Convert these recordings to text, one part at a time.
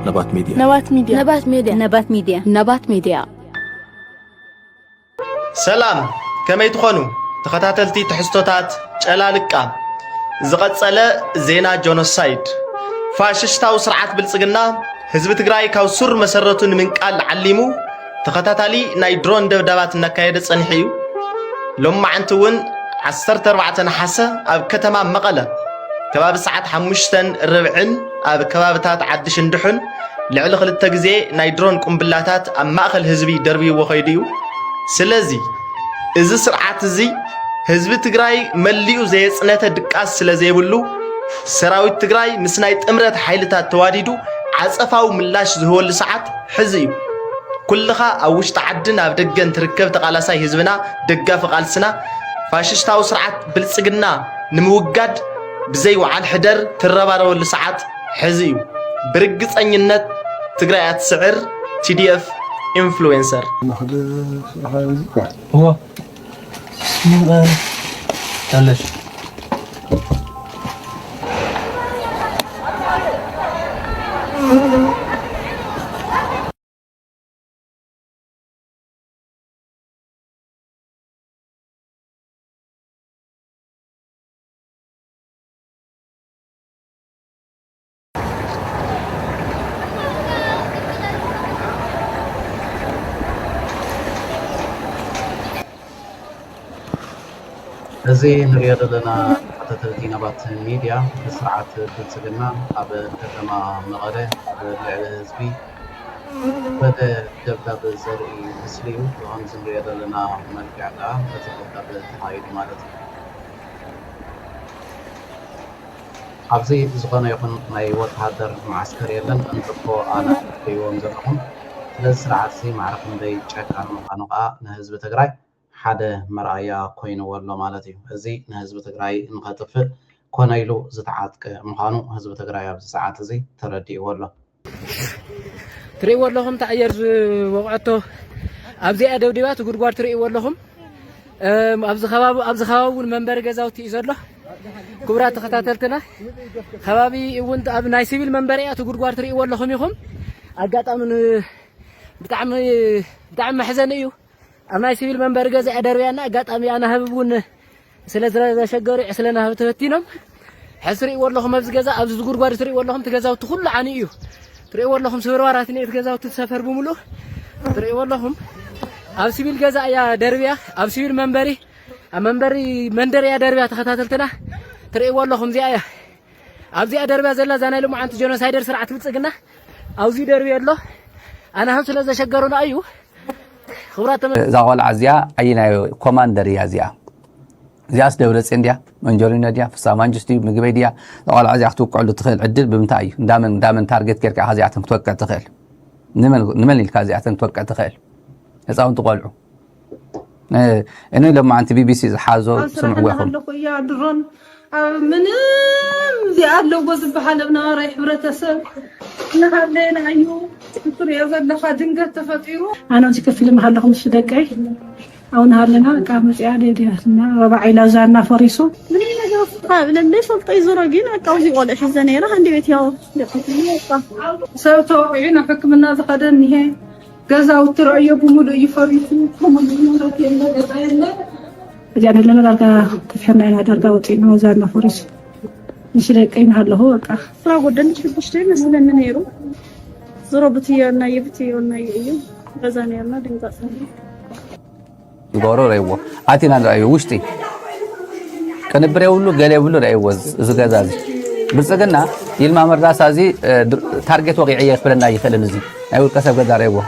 نبات ميديا نبات ميديا نبات ميديا نبات ميديا نبات ميديا سلام كما يتخونوا تخاتاتلتي تحستوتات جلالكا زقصله زينا جونوسايد فاششتاو سرعات بلصقنا حزب تግራይ ካው ሱር መሰረቱን ምን ቃል ዓሊሙ ተኸታታሊ ናይ ድሮን ደብዳባት እናካየደ ጸንሒዩ ሎማዓንቱን 14 ሓሰ ኣብ ከተማ መቐለ ከባቢ ሰዓት 5 ርብዕን ኣብ ከባቢታት ዓድሽ እንድሑን ልዕሊ 2 ግዜ ናይ ድሮን ቁምብላታት ኣብ ማእኸል ህዝቢ ደርቢዎ ኸይድዩ ስለዚ እዚ ስርዓት እዚ ህዝቢ ትግራይ መሊኡ ዘየጽነተ ድቃስ ስለዘይብሉ ሰራዊት ትግራይ ምስ ናይ ጥምረት ሓይልታት ተዋዲዱ عصفاو ملاش زهول ساعات حزيب كلها اوش تعدن اب دغن تركب تقالاساي حزبنا دغاف قالسنا فاششتاو سرعات بلصقنا نموغاد بزي وعال حدر تربارو لساعات حزيب برغصنينت تግራይات سعر TDF انفلونسر هو تلش زي نريد لنا تتلتي نبات ميديا بسرعة بلصقنا اب كتما مقله بالحزبي بدا دبداب زرعي مسليو وهم نريد لنا ملقعدا بتدبداب تحايد مالت ابزي زغنا يكون ماي وتحضر معسكر يلن انطقو انا يوم زرهم لسرعة سي معرف ندي تشكر مقانقا نحزب تግራይ حدا مرأيا كوينو والله مالتي هزي نحزب تግራይ نخطف كونايلو زتعاتك مخانو حزب تግራይ ابز ساعات زي تردي والله تري واللهم تعير وقعته ابزي ادوديبات غرغار تري واللهم ابز خبابون منبر غزاوتي يزله كبرات تخاتلتنا خبابي ونت اب ناي سيفيل منبريات غرغار تري واللهم يخم اغاطامن بتعم حزنيو أماي سيفيل منبر غزا دربيانا غاطامي انا حببون سلا شغوري اسلنا هبتتينم حسري واللهم ابز غزا ابز غرغار تري واللهم تغزاو كل عنيو تري واللهم سورارات ني تغزاو تسفر بملو تري واللهم اب سيفيل غزا يا دربيا اب سيفيل منبري منبري مندر يا دربيا تخاتلتنا تري واللهم زيايا ابزي دربيا زلا زانايلو معنت جينوسايدر سرعت بصقنا اوزي دربيا الله انا هم سلا شغرونا ايو خبرات زاول عزيا اينا كوماندر يازيا زياس دولت انديا منجورينا ديا فسامانجستي مغبيديا زاول عزيا توقعوا تخيل عدل بمتاي دامن تارجت كيركا هازياتن توقع تخيل نمن الكازياتن توقع تخيل يصاون تقولوا انا لما انت بي بي سي حازو سمعوا ياخذ يا درون من زي ادلو بوز بحالنا رايح برتسب نهارنا ايو تري يزل خادنجه تفطيرو انا تكفل محلكم الشدقاي او نهارنا قامت يادي دينا ربع الى زانا فريسو من نجاف قابل ليش طي زرقينا قوزي ولا حزنيره عندي بيت ياو سوتو عينا حكمنا زقدن هي غزاو تريو بمولو يفريسو كومندو يلا جانا لنا درجه كفنا انا درجه وطينا زانا فريسو مش لاقيين هلا هو بقى صار ودنش بشتي مثلا نيرو زربتينا يبتينا ييو بزانينا دنقص غورو ريو اتينا رايو وشتي كنبري ሁሉ ገሌ ሁሉ رايو زغازازي بصقنا يلما مرداسازي تارجت وقيعيه يخبرنا يخلن زي ايو كسب غدا رايو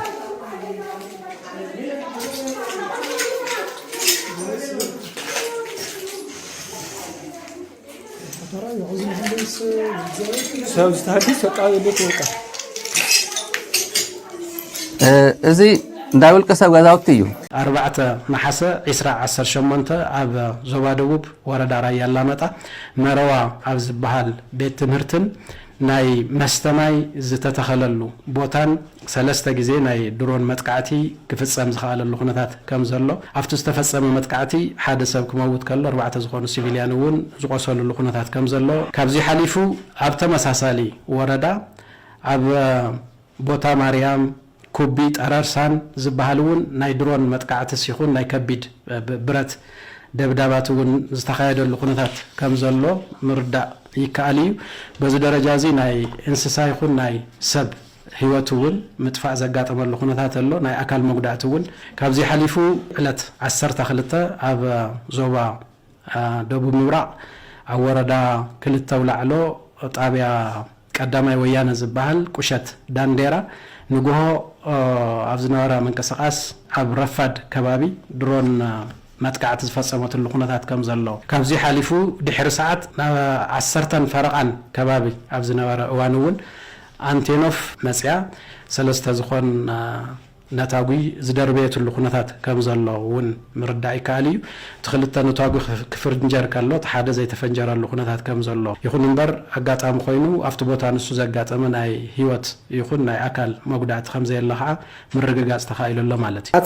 سوز تحديث وقاوي لك وقا ازي داول كسب غزاوتيو 4 محاسه 18 اب زوبا دبوب وردا رايا لامطا مروا اب زبحال بيت تمرتن ناي مستماي زتتخللو بوتان ثلاثه غزي ناي درون متقعتي كفصم زخاللو خنتات كم زلو افتو استفصم متقعتي حدا سب كموت كله 4 زخونو سيفيليان ون زقوسلو خنتات كم زلو كابزي حليفو اب تمساسالي وردا ኣብ ቦታ ማርያም ኩቢ ጠረርሳን ዝበሃሉን ናይ ድሮን መጥቃዕትስ ይኹን ናይ ከቢድ ብረት ደብዳባት እውን ዝተኻየደሉ ኩነታት ከም ዘሎ ምርዳእ ይከኣል እዩ በዚ ደረጃ እዚ ናይ እንስሳ ይኹን ናይ ሰብ ህይወት እውን ምጥፋእ ዘጋጠመሉ ኩነታት ኣሎ ናይ ኣካል መጉዳእቲ እውን ካብዚ ሓሊፉ ዕለት 12 ኣብ ዞባ ደቡብ ምብራቅ ኣብ ወረዳ ክልተ ውላዕሎ ጣብያ ቀዳማይ ወያነ ዝበሃል ቁሸት ዳንዴራ ንጉሆ ኣብ ዝነበረ መንቀሳቐስ ኣብ ረፋድ ከባቢ ድሮን መጥቃዕቲ ዝፈጸመትሉ ኩነታት ከም ዘሎ ካብዚ ሓሊፉ ድሕሪ ሰዓት 10 ፈረቓን ከባቢ ኣብ ዝነበረ እዋን እውን አንቴኖፍ መጽያ ሰለስተ ዝኾን ነታጉ ዝደርበየትሉ ኩነታት ከም ዘሎ እውን ምርዳእ ይከኣል እዩ ትኽልተ ነታጉ ክፍርንጀር ከሎ ሓደ ዘይተፈንጀረሉ ኩነታት ከም ዘሎ ይኹን እምበር ኣጋጣሚ ኮይኑ ኣብቲ ቦታ ንሱ ዘጋጠመ ናይ ህይወት ይኹን ናይ ኣካል መጉዳእቲ ከም ዘየለ ከዓ ምርግጋጽ ተኻኢሉሎ ማለት እዩ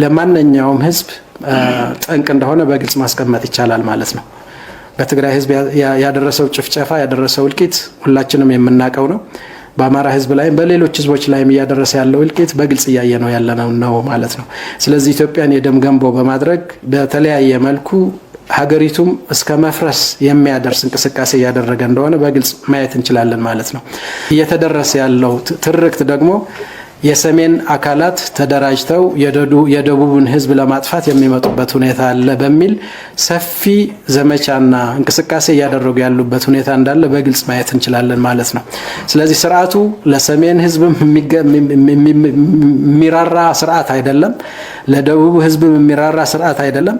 ለማንኛውም ህዝብ ጠንቅ እንደሆነ በግልጽ ማስቀመጥ ይቻላል ማለት ነው በትግራይ ህዝብ ያደረሰው ጭፍጨፋ ያደረሰው እልቂት ሁላችንም የምናቀው ነው በአማራ ህዝብ ላይ በሌሎች ህዝቦች ላይ ያደረሰ ያለው እልቂት በግልጽ ያየነው ያለነው ማለት ነው ስለዚህ ኢትዮጵያን የደም ገንቦ በማድረግ በተለያየ መልኩ ሀገሪቱም እስከ መፍረስ የሚያደርስ እንቅስቃሴ ያደረገ እንደሆነ በግልጽ ማየት እንችላለን ማለት ነው እየተደረሰ ያለው ትርክት ደግሞ የሰሜን አካላት ተደራጅተው የደቡብን ህዝብ ለማጥፋት የሚመጡበት ሁኔታ አለ በሚል ሰፊ ዘመቻና እንቅስቃሴ ያደረጉ ያሉበት ሁኔታ እንዳለ በግልጽ ማየት እንችላለን ማለት ነው ስለዚህ ስርዓቱ ለሰሜን ህዝብ ሚራራ ስርዓት አይደለም ለደቡብ ህዝብ ሚራራ ስርዓት አይደለም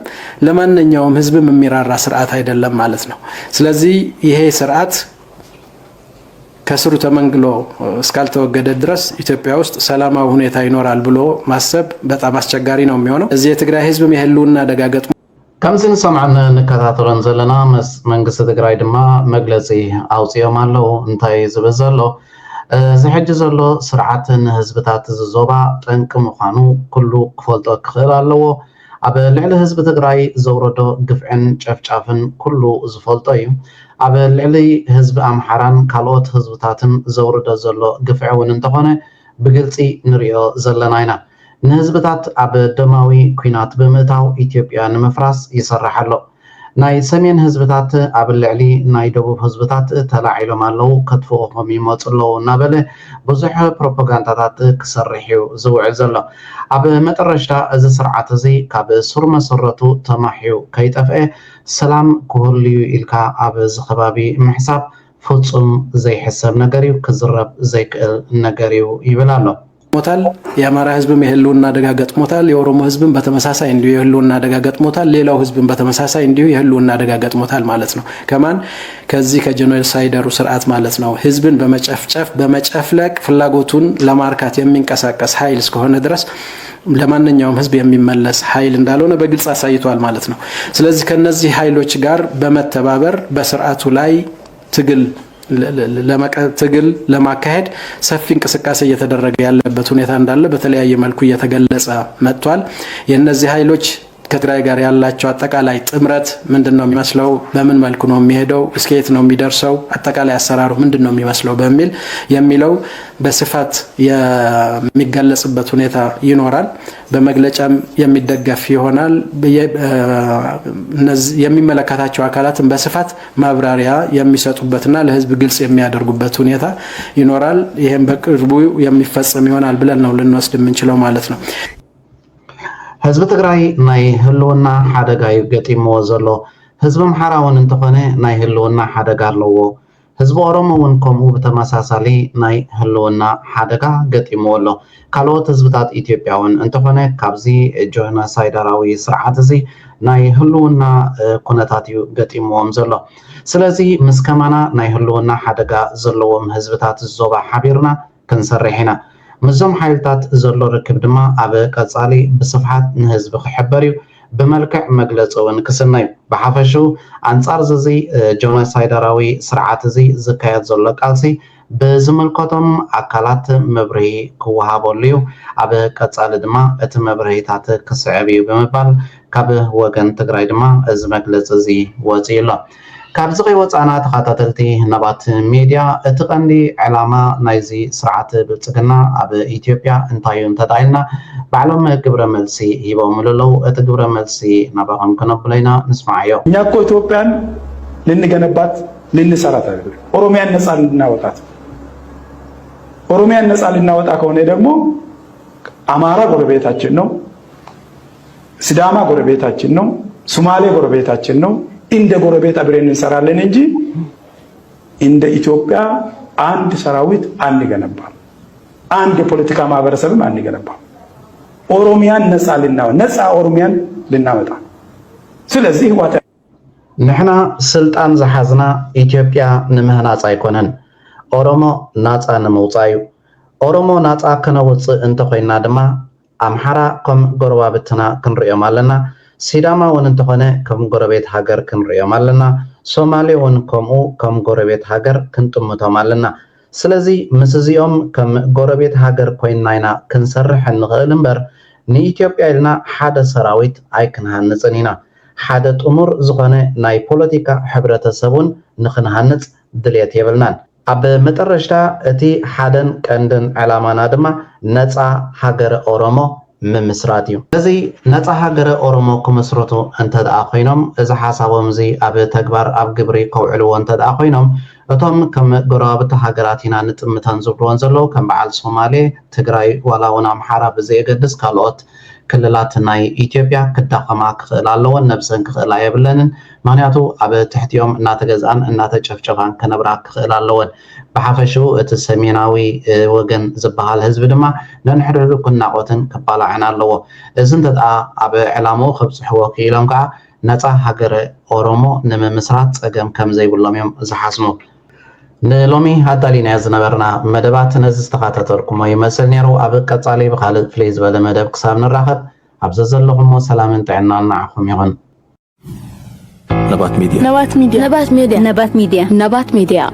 ለማንኛውም ህዝብ ሚራራ ስርዓት አይደለም ማለት ነው ስለዚህ ይሄ ስርዓት ከስሩ ተመንግሎ እስካልተወገደ ድረስ ኢትዮጵያ ውስጥ ሰላማዊ ሁኔታ ይኖራል ብሎ ማሰብ በጣም አስቸጋሪ ነው የሚሆነው እዚህ የትግራይ ህዝብ የህልውና ደጋገጥ ከምዚ ንሰምዓን ንከታተለን ዘለና መንግስቲ ትግራይ ድማ መግለጺ ኣውፅኦም ኣለው እንታይ ዝብል ዘሎ ዝሕጂ ዘሎ ስርዓት ንህዝብታት ዝዞባ ጠንቂ ምዃኑ ኩሉ ክፈልጦ ክኽእል ኣለዎ ኣብ ልዕሊ ህዝቢ ትግራይ ዘውረዶ ግፍዕን ጨፍጫፍን ኩሉ ዝፈልጦ እዩ ኣብ ልዕሊ ህዝቢ ኣምሓራን ካልኦት ህዝብታትን ዘውርዶ ዘሎ ግፍዕ እውን እንተኾነ ብግልፂ ንሪኦ ዘለና ኢና ንህዝብታት ኣብ ደማዊ ኩናት ብምእታው ኢትዮጵያ ንምፍራስ ይሰርሕ ኣሎ ናይ ሰሜን ህዝብታት ኣብ ልዕሊ ናይ ደቡብ ህዝብታት ተላዒሎም ኣለው ከጥፍኦም ይመፁ ኣለው እናበለ ብዙሕ ፕሮፓጋንዳታት ክሰርሕ እዩ ዝውዕል ዘሎ ኣብ መጨረሻ እዚ ስርዓት እዚ ካብ ስሩ መሰረቱ ተማሕዩ ከይጠፍአ ሰላም ክህልዩ ኢልካ ኣብ ዝኸባቢ ምሕሳብ ፍጹም ዘይሕሰብ ነገር እዩ ክዝረብ ዘይክእል ነገር እዩ ይብል ኣሎ ሞታል የአማራ ህዝብም የህልውና አደጋ ገጥሞታል የኦሮሞ ህዝብም በተመሳሳይ እንዲሁ የህልውና አደጋ ገጥሞታል ሌላው ህዝብም በተመሳሳይ እንዲሁ የህልውና አደጋ ገጥሞታል ማለት ነው ከማን ከዚህ ከጄኖሳይደሩ ስርዓት ማለት ነው ህዝብን በመጨፍጨፍ በመጨፍለቅ ፍላጎቱን ለማርካት የሚንቀሳቀስ ኃይል እስከሆነ ድረስ ለማንኛውም ህዝብ የሚመለስ ኃይል እንዳልሆነ በግልጽ አሳይቷል ማለት ነው ስለዚህ ከነዚህ ኃይሎች ጋር በመተባበር በስርዓቱ ላይ ትግል ለማካሄድ ሰፊ እንቅስቃሴ እየተደረገ ያለበት ሁኔታ እንዳለ በተለያየ መልኩ እየተገለጸ መጥቷል የነዚህ ኃይሎች ከትግራይ ጋር ያላቸው አጠቃላይ ጥምረት ምንድነው የሚመስለው በምን መልኩ ነው የሚሄደው እስከየት ነው የሚደርሰው አጠቃላይ አሰራሩ ምንድነው የሚመስለው በሚል የሚለው በስፋት የሚገለጽበት ሁኔታ ይኖራል በመግለጫም የሚደገፍ ይሆናል የሚመለከታቸው አካላትን በስፋት ማብራሪያ የሚሰጡበትና ለህዝብ ግልጽ የሚያደርጉበት ሁኔታ ይኖራል ይሄን በቅርቡ የሚፈጸም ይሆናል ብለን ነው ልንወስድ የምንችለው ማለት ነው ህዝቢ ትግራይ ናይ ህልውና ሓደጋ ገጢምዎ ዘሎ ህዝቢ ኣምሓራ እውን እንተኾነ ናይ ህልውና ሓደጋ ኣለዎ ህዝቢ ኦሮሞ እውን ከምኡ ብተመሳሳሊ ናይ ህልውና ሓደጋ ገጢምዎ ኣሎ ካልኦት ህዝብታት ኢትዮጵያ እውን እንተኾነ ካብዚ ጆኖሳይደራዊ ስርዓት እዚ ናይ ህልውና ኩነታት እዩ ገጢምዎም ዘሎ ስለዚ ምስ ከማና ናይ ህልውና ሓደጋ ዘለዎም ህዝብታት ዞባ ሓቢርና ክንሰርሕ ኢና مزوم حيلتات زلو ركب دما أبا كتالي بصفحات نهزب خحبريو بملكع مجلسون كسناي بحفشو أنصار زي جونوسايدراوي سرعات زي زكايات زلو كالسي بزملكتهم أكلات مبرهي كوهابوليو أبا كتالي دما ات مبرهيتات كسعبيو بمبال كابه وغن تقراي دما از مجلس زي وزيلا ካብዚ ወፃና ተኸታተልቲ ነባት ሚድያ እቲ ቀንዲ ዕላማ ናይዚ ስርዓት ብልጽግና ኣብ ኢትዮጵያ እንታይ እዩ እንተዳይና ባዕሎም ግብረ መልሲ ሂቦም ለለው እቲ ግብረ መልሲ ናባኸም ከነብለይና ንስማዕ እዮም። እኛ እኮ ኢትዮጵያን ልንገነባት ልንሰራት አይደለም፣ ኦሮሚያን ነፃ ልናወጣት። ኦሮሚያን ነፃ ልናወጣ ከሆነ ደግሞ አማራ ጎረቤታችን ነው፣ ሲዳማ ጎረቤታችን ነው፣ ሶማሌ ጎረቤታችን ነው። እንደ ጎረቤት አብረን እንሰራለን እንጂ እንደ ኢትዮጵያ አንድ ሰራዊት አንገነባም፣ አንድ የፖለቲካ ማህበረሰብም አንገነባም። ኦሮሚያን ነፃ ኦሮሚያን ልናወጣ። ስለዚህ ንሕና ስልጣን ዝሓዝና ኢትዮጵያ ንምህናፅ ኣይኮነን፣ ኦሮሞ ናፃ ንምውፃእ እዩ። ኦሮሞ ናፃ ክነውፅእ እንተኮይና ድማ ኣምሓራ ከም ጎረባብትና ክንሪኦም ኣለና፣ ሲዳማ እውን እንተኾነ ከም ጎረቤት ሃገር ክንሪኦም ኣለና፣ ሶማሌ እውን ከምኡ ከም ጎረቤት ሃገር ክንጥምቶም ኣለና። ስለዚ ምስ እዚኦም ከም ጎረቤት ሃገር ኮይንና ኢና ክንሰርሕ እንኽእል እምበር ንኢትዮጵያ ኢልና ሓደ ሰራዊት ኣይክንሃንፅን ኢና። ሓደ ጥሙር ዝኾነ ናይ ፖለቲካ ሕብረተሰቡን ንክንሃንፅ ድልየት የብልናን። ኣብ መጨረሻ እቲ ሓደን ቀንድን ዕላማና ድማ ነፃ ሃገረ ኦሮሞ ምምስራት እዩ። እዚ ነፃ ሃገረ ኦሮሞ ክመስረቱ እንተደኣ ኮይኖም እዚ ሓሳቦም እዚ ኣብ ተግባር ኣብ ግብሪ ከውዕልዎ እንተደኣ ኮይኖም እቶም ከም ጎረባብቲ ሃገራት ኢና ንጥምተን ዝብልዎን ዘለዉ ከም በዓል ሶማሌ፣ ትግራይ ዋላ እውን ኣምሓራ ብዘየገድስ ካልኦት ክልላት ናይ ኢትዮጵያ ክዳኸማ ክኽእል ኣለወን፣ ነብሰን ክኽእል የብለንን። ምክንያቱ ኣብ ትሕቲኦም እናተገዝኣን እናተጨፍጨፋን ክነብራ ክኽእል ኣለወን። ብሓፈሽኡ እቲ ሰሜናዊ ወገን ዝበሃል ህዝቢ ድማ ነንሕድሕዱ ክናቆትን ክባላዕን ኣለዎ። እዚ እንተደኣ ኣብ ዕላምኡ ከብፅሕዎ ክኢሎም ከዓ ነፃ ሃገረ ኦሮሞ ንምምስራት ፀገም ከም ዘይብሎም እዮም ዝሓስሙ። ንሎሚ ኣዳሊናዮ ዝነበርና መደባት ነዚ ዝተኸታተልኩሞ ይመስል ነይሩ። ኣብ ቀፃሊ ብካልእ ፍልይ ዝበለ መደብ ክሳብ ንራኸብ ኣብዚ ዘለኹሞ ሰላምን ጥዕናን ንዓኹም ይኹን። ነባት ሚድያ